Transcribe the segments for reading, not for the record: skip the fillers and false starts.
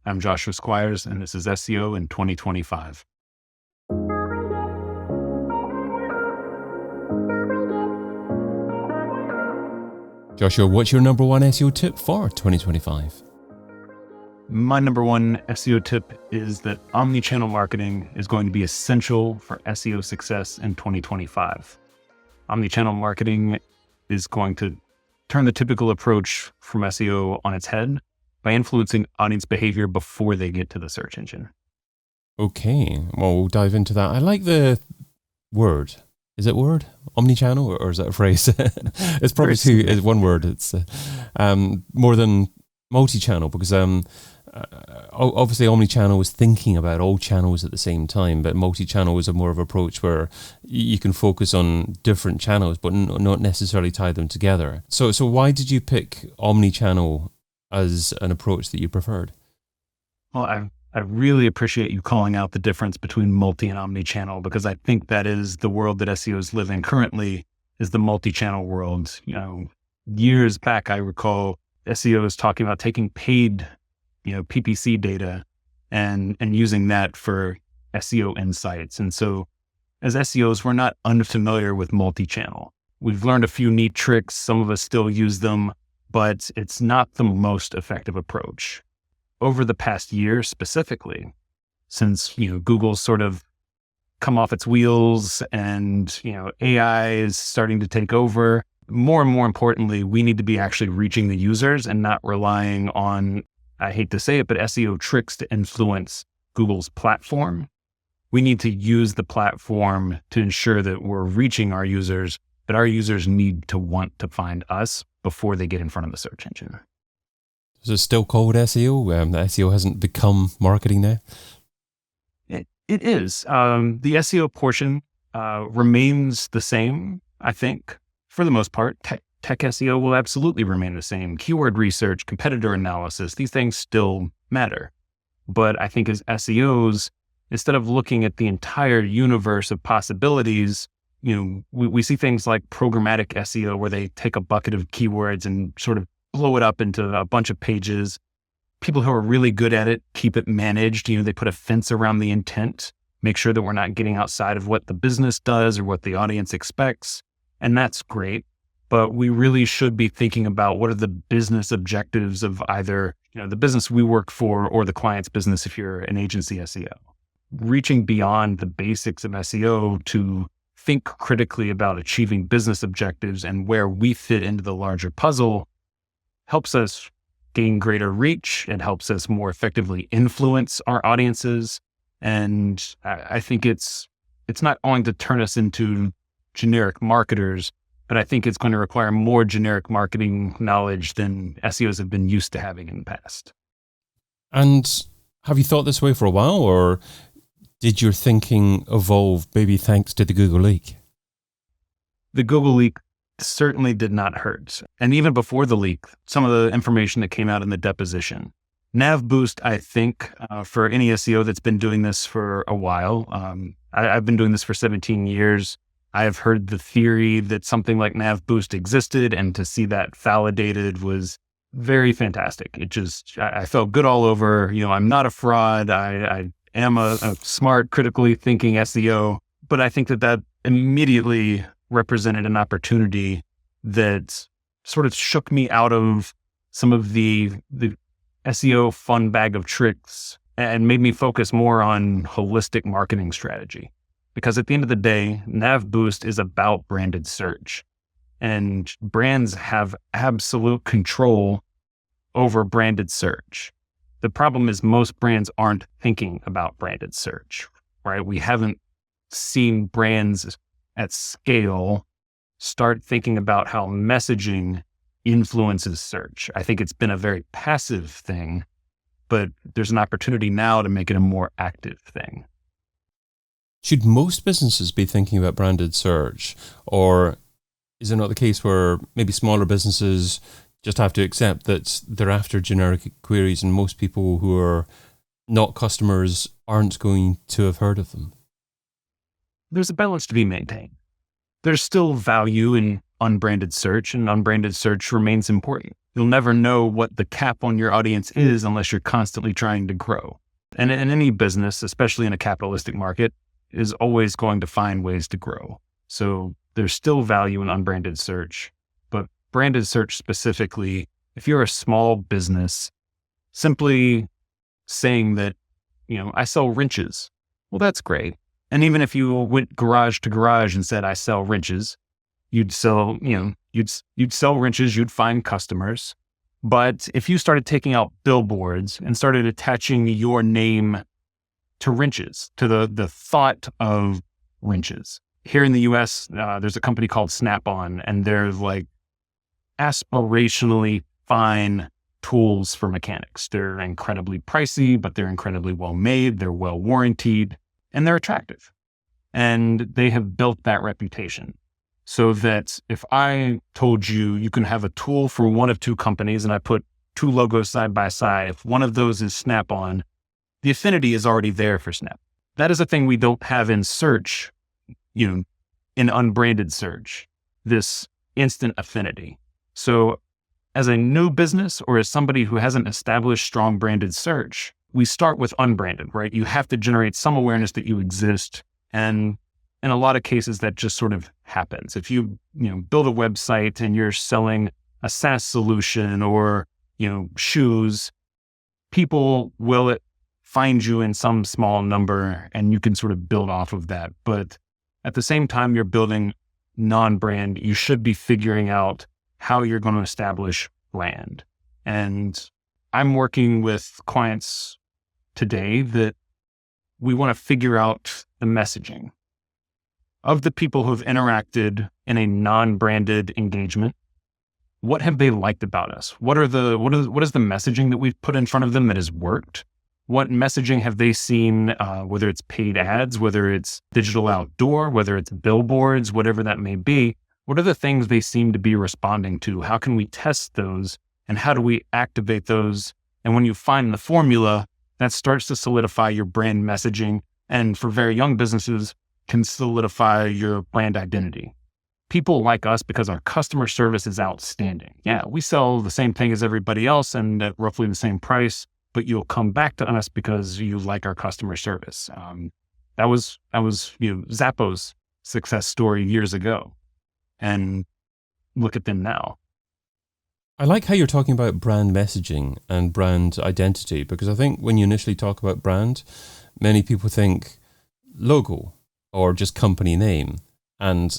I'm Joshua Squires, and this is SEO in 2025. Joshua, what's your number one SEO tip for 2025? My number one SEO tip is that omnichannel marketing is going to be essential for SEO success in 2025. Omnichannel marketing is going to turn the typical approach from SEO on its head by influencing audience behavior before they get to the search engine. Okay, well, we'll dive into that. I like the word. Is it word? Omnichannel, or is that a phrase? It's probably two. It's one word. It's more than multi-channel, because obviously omnichannel is thinking about all channels at the same time, but multi-channel is a more of an approach where you can focus on different channels, but not necessarily tie them together. So why did you pick omnichannel as an approach that you preferred? Well, I really appreciate you calling out the difference between multi and omni-channel, because I think that is the world that SEOs live in currently, is the multi-channel world. Years back, I recall SEOs talking about taking paid, PPC data and using that for SEO insights. And so as SEOs, we're not unfamiliar with multi-channel. We've learned a few neat tricks. Some of us still use them, but it's not the most effective approach. Over the past year specifically, since Google's sort of come off its wheels and AI is starting to take over, more and more importantly, we need to be actually reaching the users and not relying on, I hate to say it, but SEO tricks to influence Google's platform. We need to use the platform to ensure that we're reaching our users, but our users need to want to find us before they get in front of the search engine. Is it still called SEO? The SEO hasn't become marketing now? It is. The SEO portion remains the same, I think, for the most part. Tech SEO will absolutely remain the same. Keyword research, competitor analysis, these things still matter. But I think as SEOs, instead of looking at the entire universe of possibilities, we see things like programmatic SEO, where they take a bucket of keywords and sort of blow it up into a bunch of pages. People who are really good at it keep it managed. They put a fence around the intent, make sure that we're not getting outside of what the business does or what the audience expects. And that's great. But we really should be thinking about what are the business objectives of either, the business we work for or the client's business if you're an agency SEO. Reaching beyond the basics of SEO to think critically about achieving business objectives and where we fit into the larger puzzle helps us gain greater reach. It helps us more effectively influence our audiences. And I think it's not going to turn us into generic marketers, but I think it's going to require more generic marketing knowledge than SEOs have been used to having in the past. And have you thought this way for a while, or did your thinking evolve maybe thanks to the Google leak? The Google leak certainly did not hurt. And even before the leak, some of the information that came out in the deposition. Nav Boost, I think, for any SEO that's been doing this for a while, I've been doing this for 17 years. I have heard the theory that something like Nav Boost existed, and to see that validated was very fantastic. I felt good all over. I'm not a fraud. I am a smart, critically thinking SEO, but I think that immediately represented an opportunity that sort of shook me out of some of the SEO fun bag of tricks and made me focus more on holistic marketing strategy. Because at the end of the day, Nav Boost is about branded search, and brands have absolute control over branded search. The problem is most brands aren't thinking about branded search, right? We haven't seen brands at scale start thinking about how messaging influences search. I think it's been a very passive thing, but there's an opportunity now to make it a more active thing. Should most businesses be thinking about branded search, or is it not the case where maybe smaller businesses just have to accept that they're after generic queries and most people who are not customers aren't going to have heard of them? There's a balance to be maintained. There's still value in unbranded search, and unbranded search remains important. you'll never know what the cap on your audience is unless you're constantly trying to grow. And in any business, especially in a capitalistic market, is always going to find ways to grow. So there's still value in unbranded search, but branded search specifically, if you're a small business, simply saying that, I sell wrenches, well, that's great. And even if you went garage to garage and said, I sell wrenches, you'd sell wrenches, you'd find customers. But if you started taking out billboards and started attaching your name to wrenches, to the thought of wrenches. Here in the US, there's a company called Snap-on, and they're like aspirationally fine tools for mechanics. They're incredibly pricey, but they're incredibly well made. They're well warranted, and they're attractive. And they have built that reputation so that if I told you you can have a tool for one of two companies and I put two logos side by side, if one of those is Snap-on, the affinity is already there for Snap. That is a thing we don't have in search, in unbranded search, this instant affinity. So as a new business or as somebody who hasn't established strong branded search, we start with unbranded, right? You have to generate some awareness that you exist. And in a lot of cases, that just sort of happens. If you, build a website and you're selling a SaaS solution or, shoes, people will find you in some small number and you can sort of build off of that. But at the same time, you're building non-brand, you should be figuring out how you're going to establish brand. And I'm working with clients today that we want to figure out the messaging of the people who have interacted in a non-branded engagement. What have they liked about us? What is the messaging that we've put in front of them that has worked? What messaging have they seen, whether it's paid ads, whether it's digital outdoor, whether it's billboards, whatever that may be? What are the things they seem to be responding to? How can we test those? And how do we activate those? And when you find the formula, that starts to solidify your brand messaging. And for very young businesses, can solidify your brand identity. People like us because our customer service is outstanding. Yeah, we sell the same thing as everybody else and at roughly the same price, but you'll come back to us because you like our customer service. That was Zappos' success story years ago. And look at them now. I like how you're talking about brand messaging and brand identity, because I think when you initially talk about brand, many people think logo or just company name. And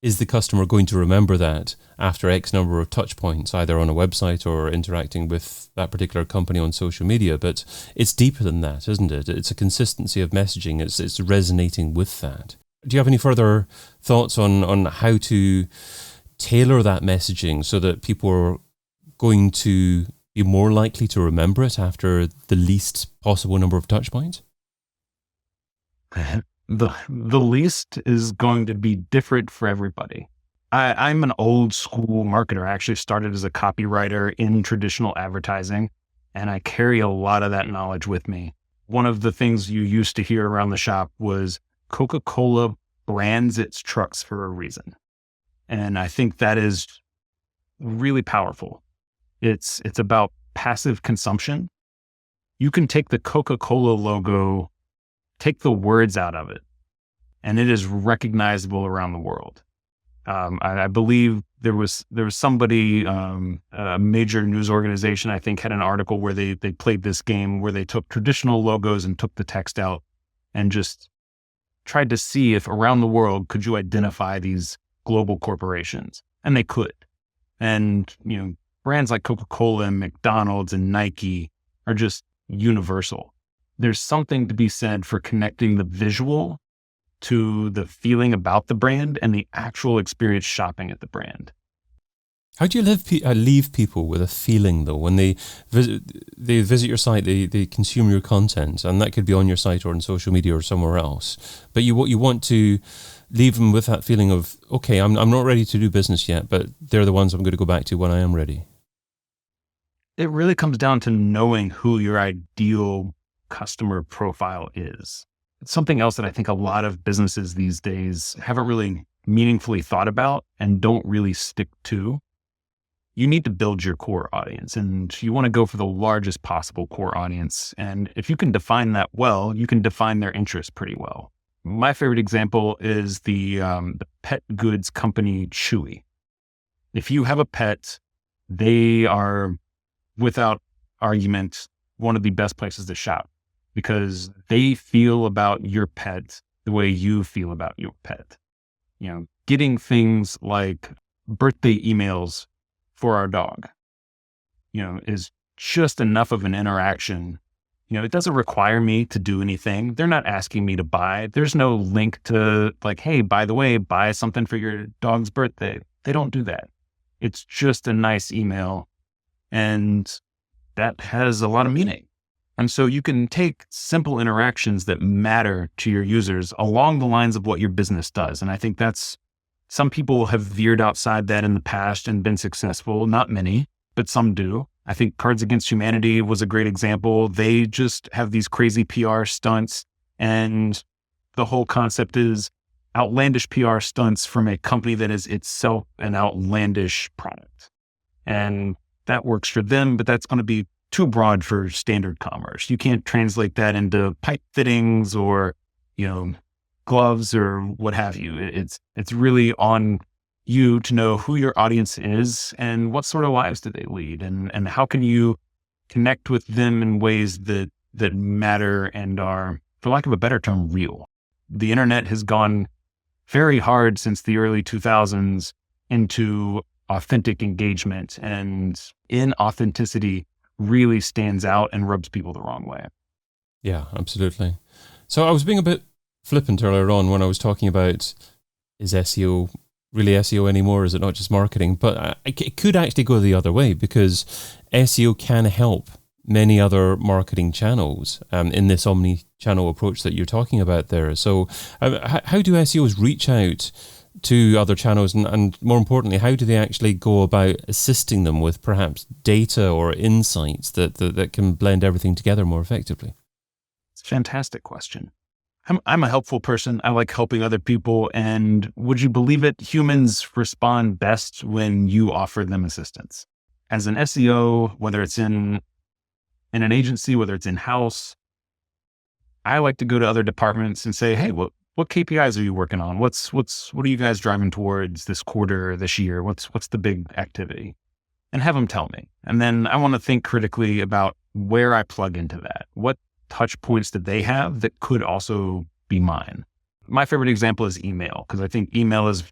is the customer going to remember that after X number of touch points, either on a website or interacting with that particular company on social media? But it's deeper than that, isn't it? It's a consistency of messaging. It's resonating with that. Do you have any further thoughts on how to tailor that messaging so that people are going to be more likely to remember it after the least possible number of touch points? The least is going to be different for everybody. I'm an old school marketer. I actually started as a copywriter in traditional advertising, and I carry a lot of that knowledge with me. One of the things you used to hear around the shop was Coca-Cola brands its trucks for a reason. And I think that is really powerful. It's about passive consumption. You can take the Coca-Cola logo, take the words out of it, and it is recognizable around the world. I believe there was somebody, a major news organization, I think, had an article where they played this game where they took traditional logos and took the text out and just tried to see if around the world could you identify these global corporations, and they could. And brands like Coca-Cola and McDonald's and Nike are just universal. There's something to be said for connecting the visual to the feeling about the brand and the actual experience shopping at the brand. How do you leave people with a feeling, though, when they visit your site, they consume your content, and that could be on your site or on social media or somewhere else, but you want to leave them with that feeling of, okay, I'm not ready to do business yet, but they're the ones I'm going to go back to when I am ready? It really comes down to knowing who your ideal customer profile is. It's something else that I think a lot of businesses these days haven't really meaningfully thought about and don't really stick to. you need to build your core audience, and you want to go for the largest possible core audience. And if you can define that well, you can define their interests pretty well. My favorite example is the pet goods company Chewy. If you have a pet, they are, without argument, one of the best places to shop because they feel about your pet the way you feel about your pet. Getting things like birthday emails for our dog, is just enough of an interaction. It doesn't require me to do anything. They're not asking me to buy. There's no link to like, hey, by the way, buy something for your dog's birthday. They don't do that. It's just a nice email, and that has a lot of meaning. And so you can take simple interactions that matter to your users along the lines of what your business does. And I think some people have veered outside that in the past and been successful. Not many, but some do. I think Cards Against Humanity was a great example. They just have these crazy PR stunts, and the whole concept is outlandish PR stunts from a company that is itself an outlandish product. And that works for them, but that's going to be too broad for standard commerce. You can't translate that into pipe fittings or, gloves or what have you. It's really on you to know who your audience is and what sort of lives do they lead, and how can you connect with them in ways that matter and are, for lack of a better term, real. The internet has gone very hard since the early 2000s into authentic engagement, and inauthenticity really stands out and rubs people the wrong way. Yeah, absolutely. So I was being a bit flippant earlier on when I was talking about, is SEO really SEO anymore? Is it not just marketing? But it could actually go the other way, because SEO can help many other marketing channels in this omni-channel approach that you're talking about there. So how do SEOs reach out to other channels, and more importantly, how do they actually go about assisting them with perhaps data or insights that can blend everything together more effectively? It's a fantastic question. I'm a helpful person. I like helping other people. And would you believe it? Humans respond best when you offer them assistance. As an SEO, whether it's in an agency, whether it's in-house, I like to go to other departments and say, hey, what KPIs are you working on? What are you guys driving towards this quarter, this year? What's the big activity? And have them tell me. And then I want to think critically about where I plug into that. What touch points that they have that could also be mine. My favorite example is email, because I think email is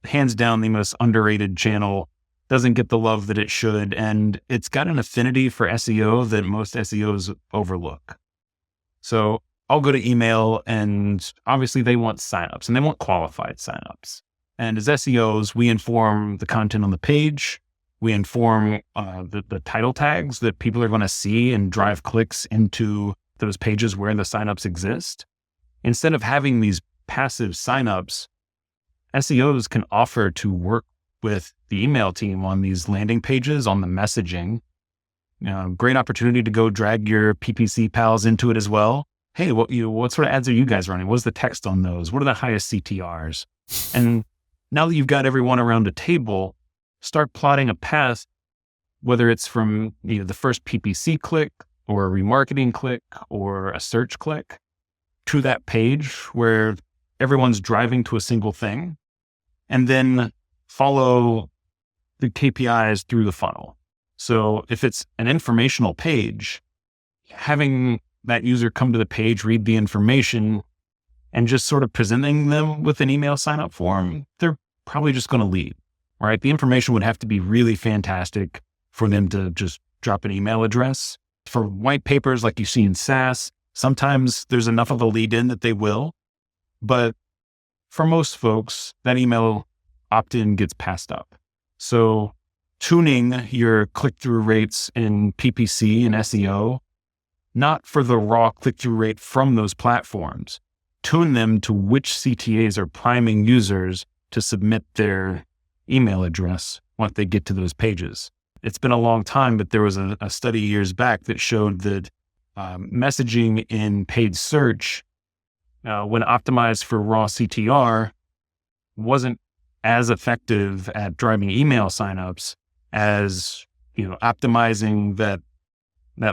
hands down the most underrated channel, doesn't get the love that it should, and it's got an affinity for SEO that most SEOs overlook. So I'll go to email, and obviously they want signups, and they want qualified signups. And as SEOs, we inform the content on the page. We inform the title tags that people are going to see and drive clicks into those pages where the signups exist. Instead of having these passive signups, SEOs can offer to work with the email team on these landing pages, on the messaging. Great opportunity to go drag your PPC pals into it as well. Hey, what sort of ads are you guys running? What's the text on those? What are the highest CTRs? And now that you've got everyone around a table, start plotting a path, whether it's from the first PPC click or a remarketing click or a search click to that page where everyone's driving to a single thing, and then follow the KPIs through the funnel. So if it's an informational page, having that user come to the page, read the information, and just sort of presenting them with an email sign-up form, they're probably just going to leave, right? The information would have to be really fantastic for them to just drop an email address. For white papers like you see in SaaS, sometimes there's enough of a lead in that they will, but for most folks, that email opt-in gets passed up. So tuning your click-through rates in PPC and SEO, not for the raw click-through rate from those platforms, tune them to which CTAs are priming users to submit their email address once they get to those pages. It's been a long time, but there was a study years back that showed that messaging in paid search, when optimized for raw CTR, wasn't as effective at driving email signups as, optimizing that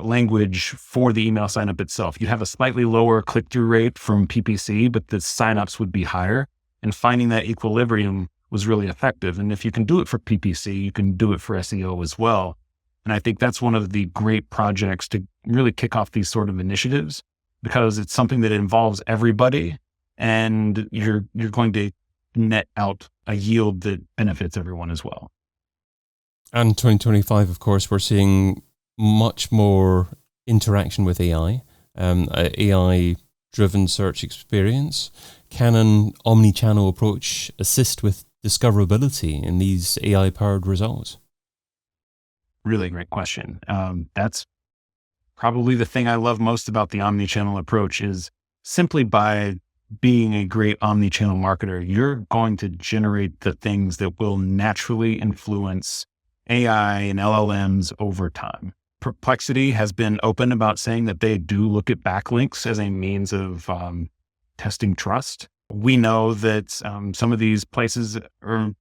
language for the email signup itself. You'd have a slightly lower click-through rate from PPC, but the signups would be higher. And finding that equilibrium was really effective. And if you can do it for PPC, you can do it for SEO as well. And I think that's one of the great projects to really kick off these sort of initiatives, because it's something that involves everybody, and you're going to net out a yield that benefits everyone as well. And 2025, of course, we're seeing much more interaction with AI, AI-driven search experience. Can an omnichannel approach assist with discoverability in these AI-powered results? Really great question. That's probably the thing I love most about the omnichannel approach is simply by being a great omnichannel marketer, you're going to generate the things that will naturally influence AI and LLMs over time. Perplexity has been open about saying that they do look at backlinks as a means of testing trust. We know that some of these places are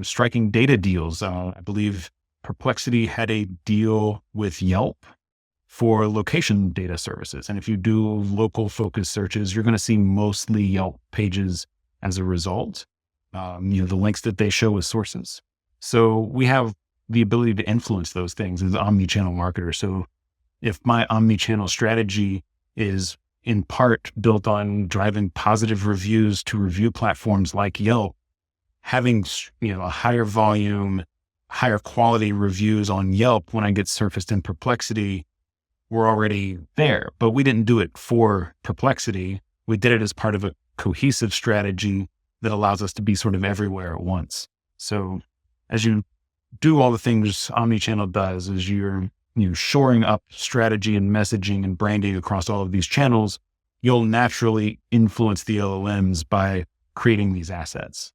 striking data deals. I believe Perplexity had a deal with Yelp for location data services. And if you do local focus searches, you're going to see mostly Yelp pages as a result. The links that they show as sources. So we have the ability to influence those things as omnichannel marketers. So if my omnichannel strategy is in part built on driving positive reviews to review platforms like Yelp, having a higher volume, higher quality reviews on Yelp when I get surfaced in Perplexity, we're already there. But we didn't do it for Perplexity. We did it as part of a cohesive strategy that allows us to be sort of everywhere at once. So as you do all the things omnichannel does, is you're shoring up strategy and messaging and branding across all of these channels, you'll naturally influence the LLMs by creating these assets.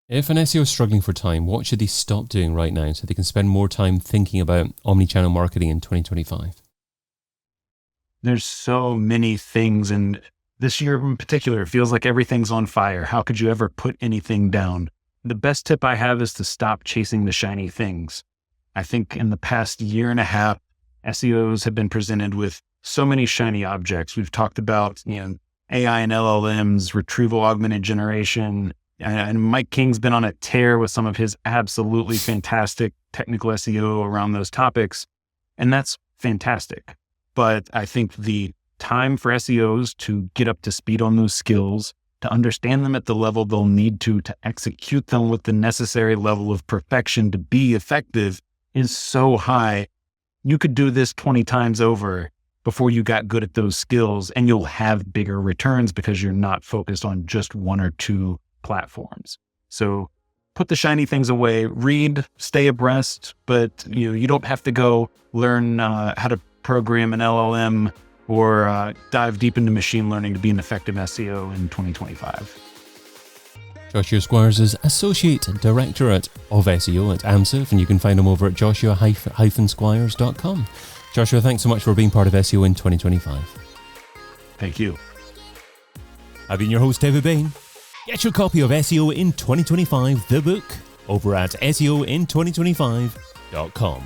If an SEO is struggling for time, what should they stop doing right now so they can spend more time thinking about omnichannel marketing in 2025? There's so many things, and this year in particular, it feels like everything's on fire. How could you ever put anything down? The best tip I have is to stop chasing the shiny things. I think in the past year and a half, SEOs have been presented with so many shiny objects. We've talked about AI and LLMs, retrieval augmented generation, and Mike King's been on a tear with some of his absolutely fantastic technical SEO around those topics, and that's fantastic. But I think the time for SEOs to get up to speed on those skills, to understand them at the level they'll need to execute them with the necessary level of perfection to be effective is so high. You could do this 20 times over before you got good at those skills, and you'll have bigger returns because you're not focused on just one or two platforms. So put the shiny things away, read, stay abreast, but you don't have to go learn how to program an LLM or dive deep into machine learning to be an effective SEO in 2025. Joshua Squires is Associate Director of SEO at AMSIF, and you can find him over at joshua-squires.com. Joshua, thanks so much for being part of SEO in 2025. Thank you. I've been your host, David Bain. Get your copy of SEO in 2025, the book, over at SEOin2025.com.